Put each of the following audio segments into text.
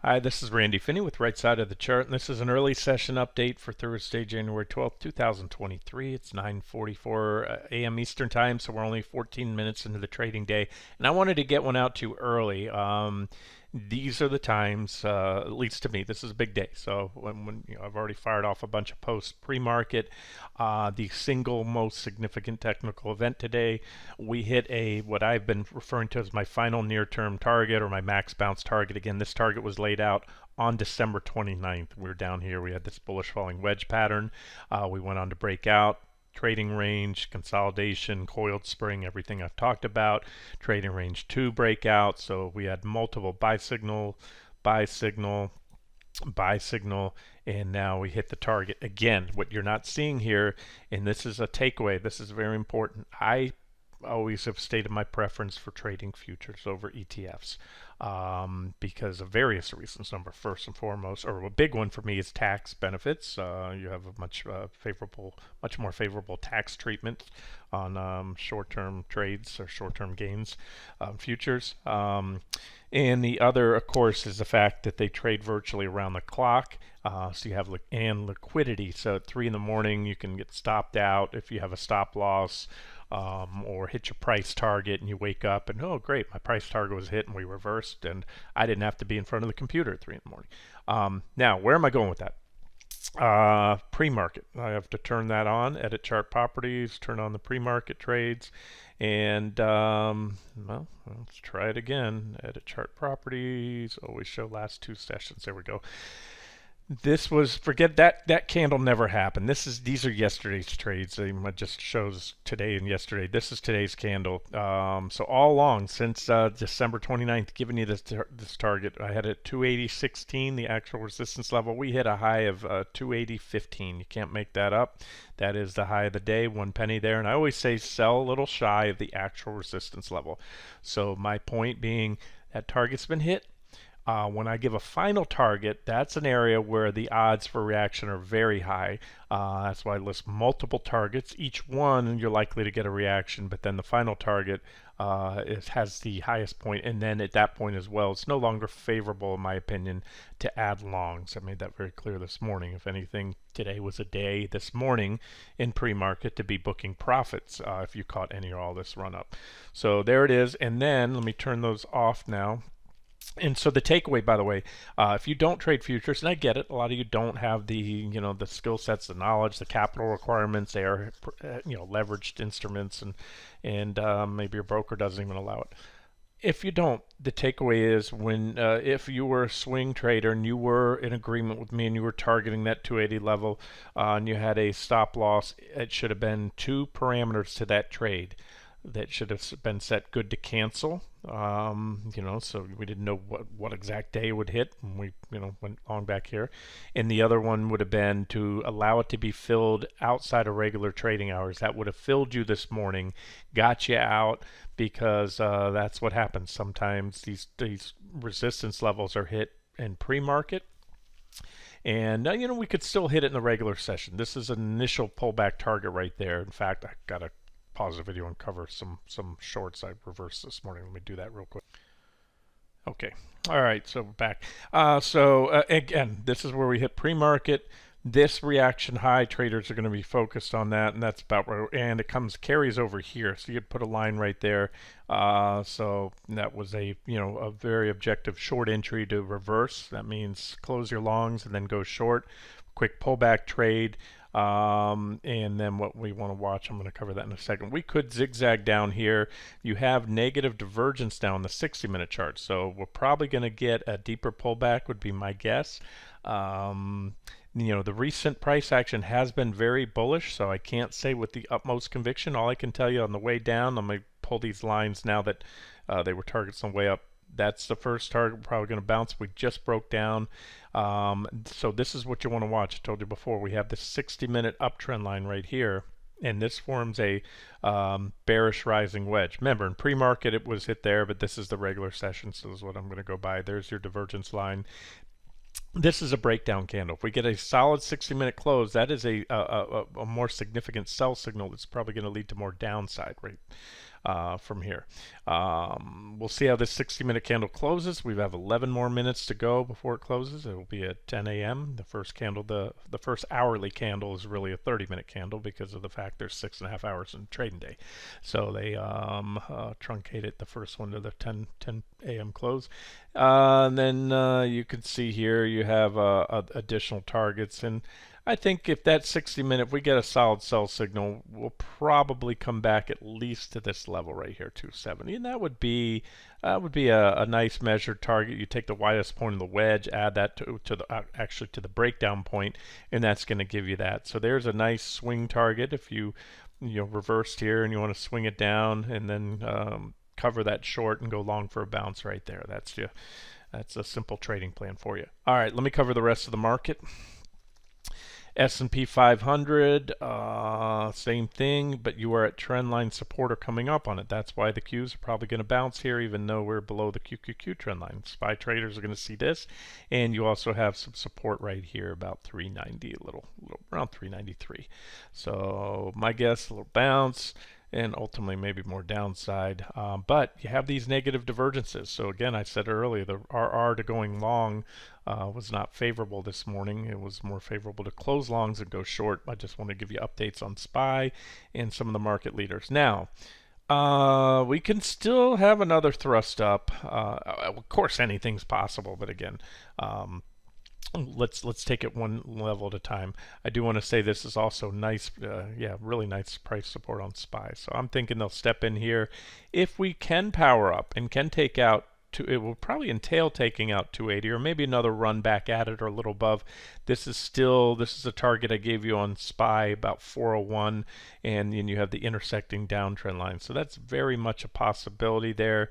Hi, this is Randy Finney with Right Side of the Chart, and this is an early session update for Thursday, January 12th, 2023. It's 9:44 a.m. Eastern Time, so we're only 14 minutes into the trading day, and I wanted to get one out too early. These are the times, at least to me, this is a big day. So when I've already fired off a bunch of posts pre-market. The single most significant technical event today, we hit a what I've been referring to as my final near-term target or my max bounce target. Again, this target was laid out on December 29th. We were down here. We had this bullish falling wedge pattern. We went on to break out. Trading range, consolidation, coiled spring, everything I've talked about. Trading range 2 breakout. So we had multiple buy signal, buy signal, buy signal, and now we hit the target. Again, what you're not seeing here, and this is a takeaway, this is very important. I always have stated my preference for trading futures over ETFs because of various reasons. First and foremost, or a big one for me, is tax benefits. You have a much more favorable tax treatment on short-term trades or short-term gains futures. And the other, of course, is the fact that they trade virtually around the clock. So you have liquidity. So at 3 in the morning, you can get stopped out if you have a stop loss. Or hit your price target and you wake up and, oh great, my price target was hit and we reversed and I didn't have to be in front of the computer at 3 in the morning. Now, where am I going with that? Pre-market. I have to turn that on, edit chart properties, turn on the pre-market trades, and well, let's try it again. Edit chart properties, always show last 2 sessions. There we go. This was, forget that candle never happened. These are yesterday's trades. It just shows today and yesterday. This is today's candle. So all along since December 29th, giving you this target, I had it 280.16, the actual resistance level. We hit a high of 280.15. You can't make that up. That is the high of the day, 1 penny there. And I always say sell a little shy of the actual resistance level. So my point being that target's been hit. When I give a final target, that's an area where the odds for reaction are very high. That's why I list multiple targets. Each one you're likely to get a reaction, but then the final target has the highest point, and then at that point as well, it's no longer favorable, in my opinion, to add longs. I made that very clear this morning. If anything, today was a day, this morning, in pre-market to be booking profits if you caught any or all this run up. So there it is, and then let me turn those off now. And so the takeaway, by the way, if you don't trade futures, and I get it, a lot of you don't have the the skill sets, the knowledge, the capital requirements. They are leveraged instruments, and maybe your broker doesn't even allow it. If you don't, the takeaway is if you were a swing trader and you were in agreement with me and you were targeting that 280 level and you had a stop loss, it should have been 2 parameters to that trade that should have been set good to cancel. So we didn't know what exact day it would hit, and we went long back here. And the other one would have been to allow it to be filled outside of regular trading hours. That would have filled you this morning, got you out, because that's what happens sometimes. These resistance levels are hit in pre-market. And we could still hit it in the regular session. This is an initial pullback target right there. In fact, I got a pause the video and cover some shorts I reversed this morning. Let me do that real quick. Okay. All right. So back. Again, this is where we hit pre-market. This reaction high, traders are going to be focused on that, and that's about where. And it carries over here. So you'd put a line right there. So that was a very objective short entry to reverse. That means close your longs and then go short. Quick pullback trade. And then what we want to watch, I'm going to cover that in a second. We could zigzag down here. You have negative divergence down the 60-minute chart, so we're probably going to get a deeper pullback, would be my guess. The recent price action has been very bullish, so I can't say with the utmost conviction. All I can tell you on the way down, I'm going to pull these lines now that they were targets on the way up. That's the first target. We're probably going to bounce. We just broke down. So this is what you want to watch. I told you before, we have this 60-minute uptrend line right here, and this forms a bearish rising wedge. Remember, in pre-market it was hit there, but this is the regular session, so this is what I'm going to go by. There's your divergence line. This is a breakdown candle. If we get a solid 60-minute close, that is a more significant sell signal that's probably going to lead to more downside, right? from here. We'll see how this 60-minute candle closes. We have 11 more minutes to go before it closes. It will be at 10 a.m. The first candle, the first hourly candle is really a 30-minute candle because of the fact there's 6.5 hours in trading day. So they truncated the first one to the 10 a.m. close. And then you can see here you have additional targets, and I think if that 60-minute, if we get a solid sell signal, we'll probably come back at least to this level right here, 270, and that would be a nice measured target. You take the widest point of the wedge, add that to the actually to the breakdown point, and that's going to give you that. So there's a nice swing target if you reversed here and you want to swing it down and then cover that short and go long for a bounce right there. That's a simple trading plan for you. All right, let me cover the rest of the market. S&P 500, same thing, but you are at trend line support or coming up on it. That's why the Qs are probably going to bounce here, even though we're below the QQQ trend line. SPY traders are going to see this, and you also have some support right here, about 390, a little around 393. So my guess, a little bounce, and ultimately maybe more downside. But you have these negative divergences. So again, I said earlier, the RR to going long was not favorable this morning. It was more favorable to close longs and go short. I just want to give you updates on SPY and some of the market leaders. Now, we can still have another thrust up. Of course, anything's possible, but again, let's take it one level at a time. I do want to say this is also nice, really nice price support on SPY. So I'm thinking they'll step in here. If we can power up and can take out, it will probably entail taking out 280 or maybe another run back at it or a little above. This is a target I gave you on SPY, about 401, and then you have the intersecting downtrend line. So that's very much a possibility there.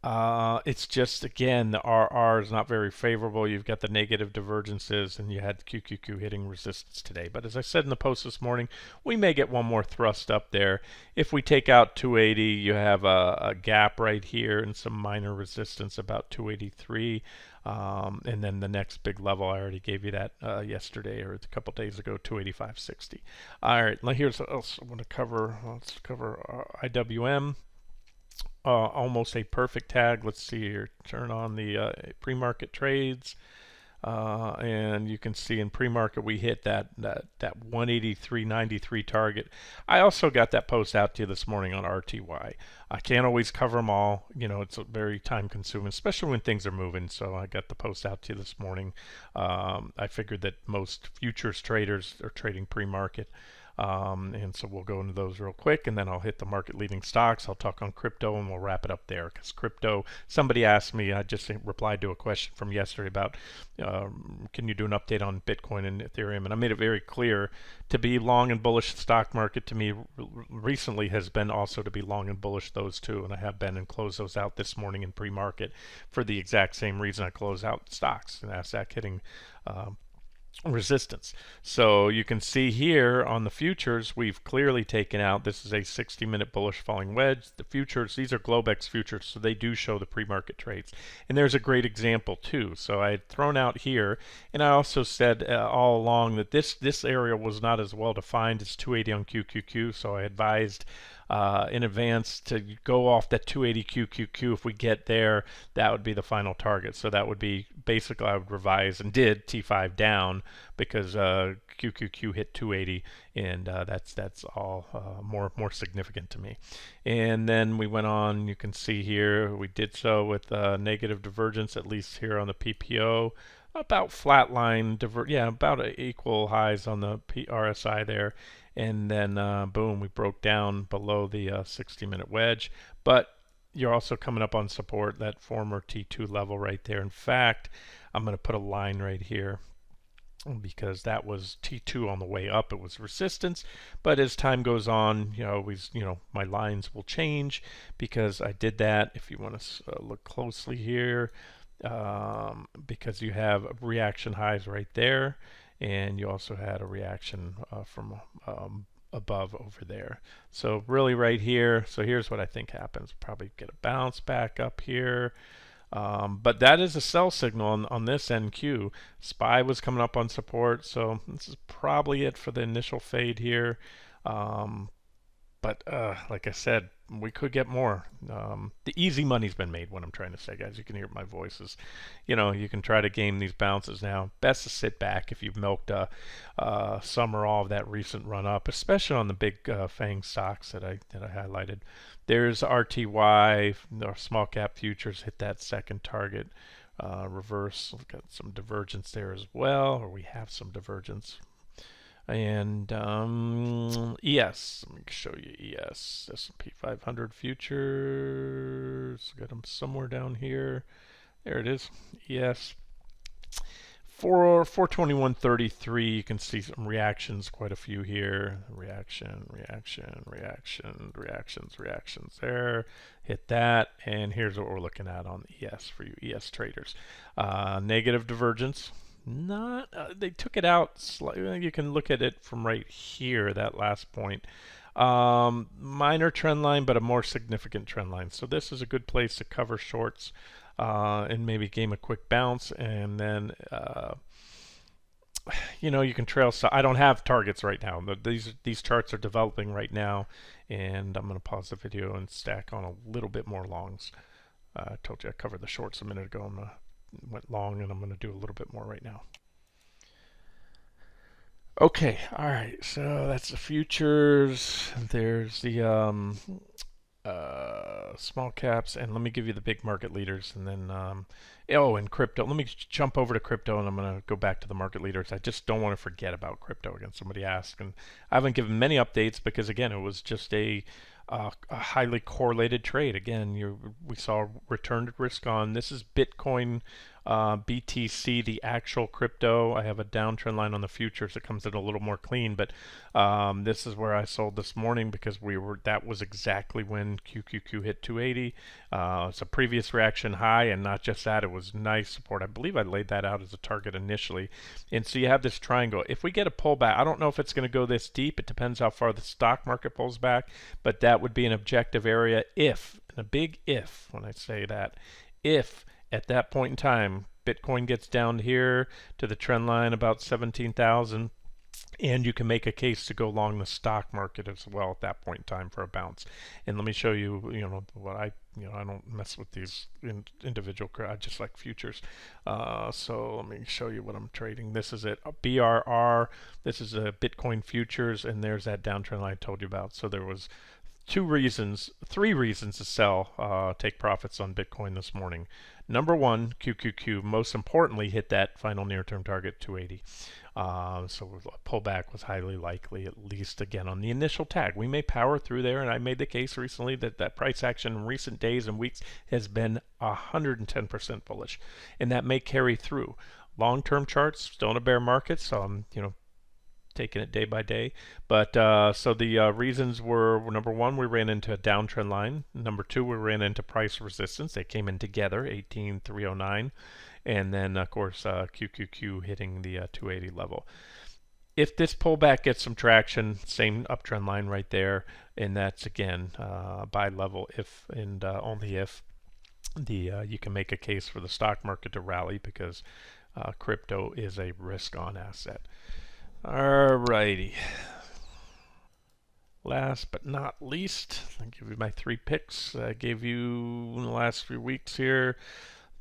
It's just, again, the RR is not very favorable. You've got the negative divergences, and you had QQQ hitting resistance today. But as I said in the post this morning, we may get one more thrust up there. If we take out 280, you have a gap right here and some minor resistance about 283. And then the next big level, I already gave you that yesterday or a couple days ago, 285.60. All right, now here's what else I want to cover. Let's cover IWM. Almost a perfect tag. Let's see here. Turn on the pre-market trades, and you can see in pre-market we hit that 183.93 target. I also got that post out to you this morning on RTY. I can't always cover them all. It's very time consuming, especially when things are moving. So I got the post out to you this morning. I figured that most futures traders are trading pre-market. And so we'll go into those real quick, and then I'll hit the market leading stocks. I'll talk on crypto, and we'll wrap it up there, because crypto, somebody asked me, I just replied to a question from yesterday about can you do an update on Bitcoin and Ethereum, and I made it very clear to be long and bullish the stock market to me recently has been also to be long and bullish those two, and I have been, and closed those out this morning in pre-market for the exact same reason I close out stocks, and NASDAQ hitting resistance. So you can see here on the futures, we've clearly taken out, this is a 60-minute bullish falling wedge. The futures, these are Globex futures, so they do show the pre-market trades. And there's a great example too. So I had thrown out here, and I also said all along that this area was not as well defined as 280 on QQQ, so I advised in advance to go off that 280 QQQ. If we get there, that would be the final target. So that would be basically, I would revise, and did, T5 down, because QQQ hit 280, and that's all more significant to me. And then we went on. You can see here we did so with negative divergence, at least here on the PPO. About flatline, about equal highs on the RSI there. And then boom, we broke down below the 60-minute wedge. But you're also coming up on support, that former T2 level right there. In fact, I'm going to put a line right here, because that was T2 on the way up. It was resistance, but as time goes on, my lines will change, because I did that. If you want to look closely here, because you have reaction highs right there, and you also had a reaction from above over there. So really right here, so here's what I think happens. Probably get a bounce back up here. But that is a sell signal on this NQ. SPY was coming up on support, so this is probably it for the initial fade here. But like I said, we could get more. The easy money's been made. What I'm trying to say, guys, you can hear my voices. You can try to game these bounces now. Best to sit back if you've milked some or all of that recent run up, especially on the big FANG stocks that I highlighted. There's RTY, small cap futures hit that second target. Reverse, we've got some divergence there as well, or we have some divergence. And ES, let me show you ES, S&P 500 futures, got them somewhere down here. There it is, ES. 421.33, you can see some reactions, quite a few here. Reactions there. Hit that, and here's what we're looking at on ES for you ES traders. Negative divergence. Not they took it out slightly. You can look at it from right here, that last point. Minor trend line, but a more significant trend line. So this is a good place to cover shorts and maybe game a quick bounce, and then you can trail. So I don't have targets right now. These charts are developing right now, and I'm going to pause the video and stack on a little bit more longs. I told you I covered the shorts a minute ago. Went long, and I'm going to do a little bit more right now. Okay, all right, so that's the futures. There's the small caps, and let me give you the big market leaders, and then and crypto. Let me jump over to crypto, and I'm going to go back to the market leaders. I just don't want to forget about crypto again. Somebody asked, and I haven't given many updates because again, it was just a highly correlated trade. Again, we saw returned risk on. This is Bitcoin, BTC, the actual crypto. I have a downtrend line on the futures that comes in a little more clean, but this is where I sold this morning because that was exactly when QQQ hit 280. It's a previous reaction high, and not just that, it was nice support. I believe I laid that out as a target initially. And so you have this triangle. If we get a pullback, I don't know if it's going to go this deep. It depends how far the stock market pulls back, but that would be an objective area if, and a big if when I say that, if at that point in time Bitcoin gets down here to the trend line about 17,000, and you can make a case to go long the stock market as well at that point in time for a bounce. And let me show you, what I don't mess with these individual, I just like futures. So let me show you what I'm trading. This is it, BRR. This is a Bitcoin futures, and there's that downtrend line I told you about. So there was three reasons to sell, take profits on Bitcoin this morning. Number one, QQQ, most importantly, hit that final near-term target, 280. So a pullback was highly likely, at least again on the initial tag. We may power through there, and I made the case recently that price action in recent days and weeks has been 110% bullish, and that may carry through. Long-term charts, still in a bear market, so I'm taking it day by day. But so the reasons were, number one, we ran into a downtrend line. Number two, we ran into price resistance. They came in together, 18,309. And then, of course, QQQ hitting the 280 level. If this pullback gets some traction, same uptrend line right there. And that's, again, buy level if and only if you can make a case for the stock market to rally, because crypto is a risk-on asset. Alrighty. Last but not least, I'll give you my 3 picks I gave you in the last few weeks here.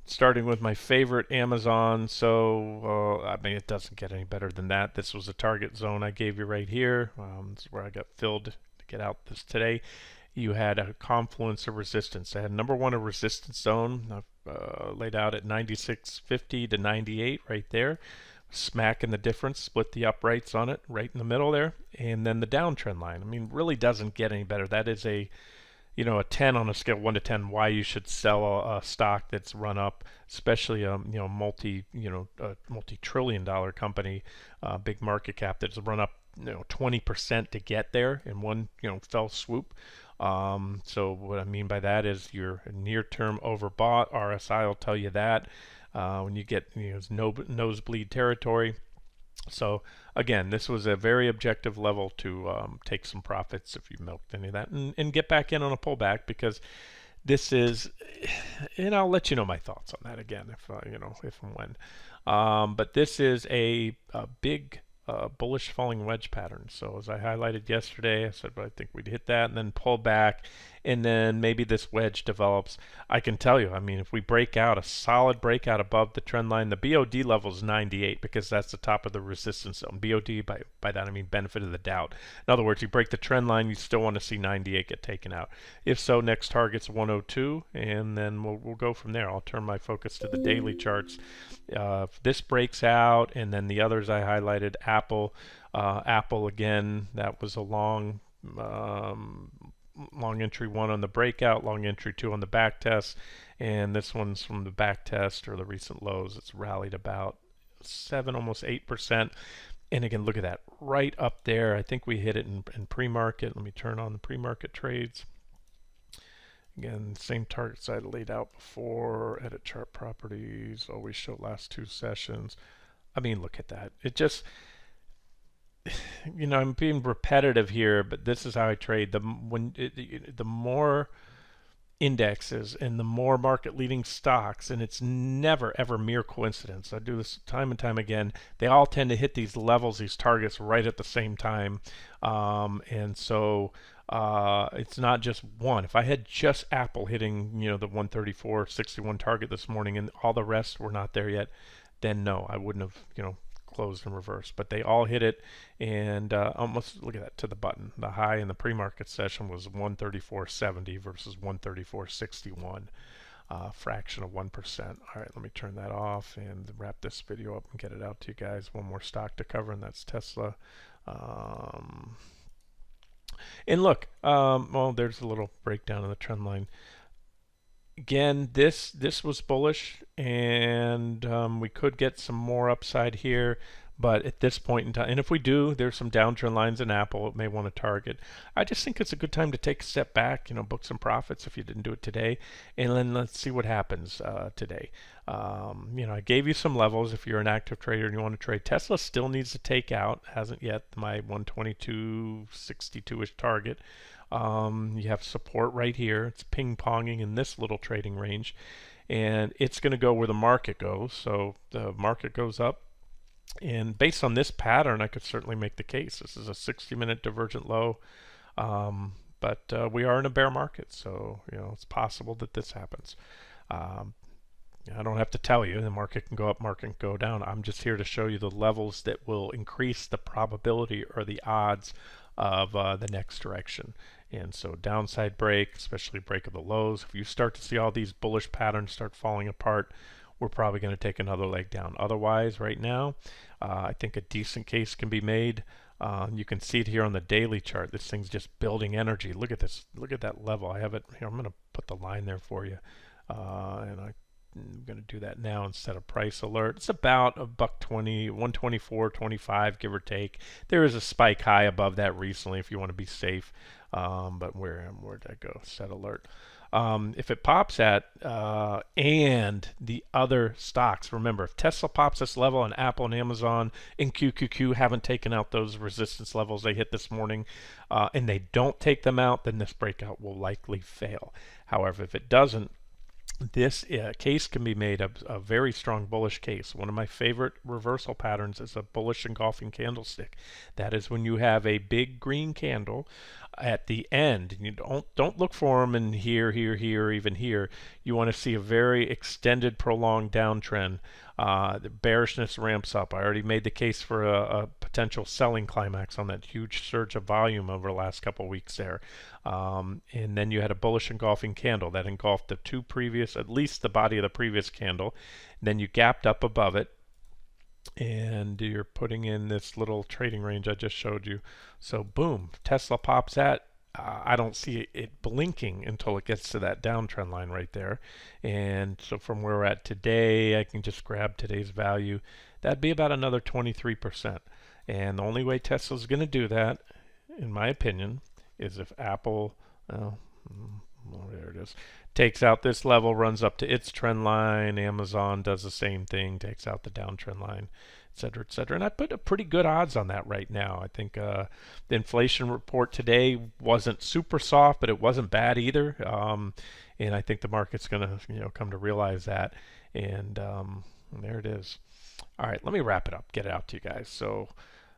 Starting with my favorite, Amazon. So, I mean, it doesn't get any better than that. This was a target zone I gave you right here. This is where I got filled to get out this today. You had a confluence of resistance. I had number one, a resistance zone laid out at 96.50 to 98 right there. Smack in the difference, split the uprights on it right in the middle there, and then the downtrend line. I mean, really doesn't get any better. That is a 10 on a scale 1 to 10. Why you should sell a stock that's run up, especially a multi-trillion-dollar company, big market cap that's run up 20% to get there in one fell swoop. So what I mean by that is you're near-term overbought. RSI will tell you that. When you get nosebleed territory. So again, this was a very objective level to take some profits if you milked any of that, and get back in on a pullback, because this is, and I'll let you know my thoughts on that again if and when. But this is a big bullish falling wedge pattern. So as I highlighted yesterday, I said, but I think we'd hit that and then pull back, and then maybe this wedge develops. I can tell you, I mean, if we break out a solid breakout above the trend line, the BOD level is 98 because that's the top of the resistance zone. BOD, by that I mean benefit of the doubt. In other words, you break the trend line, you still want to see 98 get taken out. If so, next target's 102, and then we'll go from there. I'll turn my focus to the daily charts. If this breaks out, and then the others I highlighted, Apple again, that was a long entry 1 on the breakout, long entry 2 on the back test, and this one's from the back test or the recent lows. It's rallied about 7, almost 8%. And again, look at that, right up there. I think we hit it in pre-market. Let me turn on the pre-market trades. Again, same targets I laid out before. Edit chart properties, always show last 2 sessions. I mean, look at that. It just, you know, I'm being repetitive here, but this is how I trade. The more indexes and the more market leading stocks, and it's never ever mere coincidence. I do this time and time again. They all tend to hit these levels, these targets right at the same time. And so it's not just one. If I had just Apple hitting, you know, the 134.61 target this morning and all the rest were not there yet, then no, I wouldn't have, you know, closed in reverse. But they all hit it, and almost, look at that, to the button. The high in the pre-market session was 134.70 versus 134.61, fraction of 1%. All right, let me turn that off and wrap this video up and get it out to you guys. One more stock to cover, and that's Tesla. And look, well, there's a little breakdown of the trend line. Again, this was bullish, and we could get some more upside here, but at this point in time, and if we do, there's some downtrend lines in Apple it may want to target. I just think it's a good time to take a step back, you know, book some profits if you didn't do it today, and then let's see what happens today. You know, I gave you some levels if you're an active trader and you want to trade. Tesla still needs to take out, hasn't yet, my 122.62-ish target. You have support right here. It's ping-ponging in this little trading range, and it's going to go where the market goes. So the market goes up, and based on this pattern, I could certainly make the case. This is a 60-minute divergent low, but we are in a bear market, so you know it's possible that this happens. I don't have to tell you the market can go up, market can go down. I'm just here to show you the levels that will increase the probability or the odds of the next direction. And so downside break, especially break of the lows, if you start to see all these bullish patterns start falling apart, we're probably going to take another leg down. Otherwise, right now, I think a decent case can be made. You can see it here on the daily chart. This thing's just building energy. Look at this. Look at that level. I have it here. I'm going to put the line there for you. And I'm going to do that now instead of price alert. It's about $1.20, 124.25, give or take. There is a spike high above that recently if you want to be safe. But where'd that go? Set alert. If it pops at and the other stocks, remember, if Tesla pops this level and Apple and Amazon and QQQ haven't taken out those resistance levels they hit this morning, and they don't take them out, then this breakout will likely fail. However, if it doesn't, this case can be made a very strong bullish case. One of my favorite reversal patterns is a bullish engulfing candlestick. That is when you have a big green candle at the end, and you don't look for them in here, or even here. You want to see a very extended, prolonged downtrend. The bearishness ramps up. I already made the case for a potential selling climax on that huge surge of volume over the last couple of weeks there. And then you had a bullish engulfing candle that engulfed the two previous, at least the body of the previous candle. And then you gapped up above it, and you're putting in this little trading range I just showed you. So boom, Tesla pops at. I don't see it blinking until it gets to that downtrend line right there. And so from where we're at today, I can just grab today's value. That'd be about another 23%. And the only way Tesla's going to do that, in my opinion, is if Apple, well, there it is, takes out this level, runs up to its trend line. Amazon does the same thing, takes out the downtrend line, et cetera, et cetera. And I put a pretty good odds on that right now. I think the inflation report today wasn't super soft, but it wasn't bad either. And I think the market's going to come to realize that. And there it is. All right, let me wrap it up, get it out to you guys. So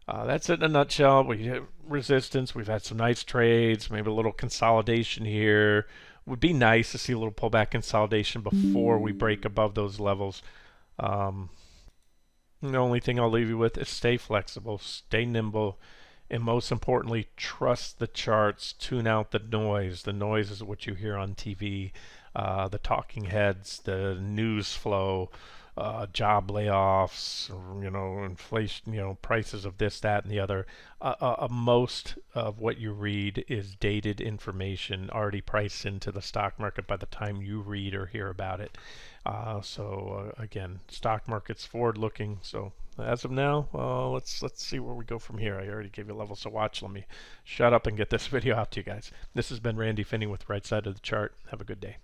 That's it in a nutshell. We hit resistance. We've had some nice trades, maybe a little consolidation here. Would be nice to see a little pullback consolidation before we break above those levels. Um, the only thing I'll leave you with is stay flexible, stay nimble, and most importantly, trust the charts. Tune out the noise. The noise is what you hear on TV, the talking heads, the news flow, job layoffs, inflation, prices of this, that, and the other. Most of what you read is dated information already priced into the stock market by the time you read or hear about it. Again, stock market's forward looking. So as of now, let's see where we go from here. I already gave you levels to watch. Let me shut up and get this video out to you guys. This has been Randy Finney with Right Side of the Chart. Have a good day.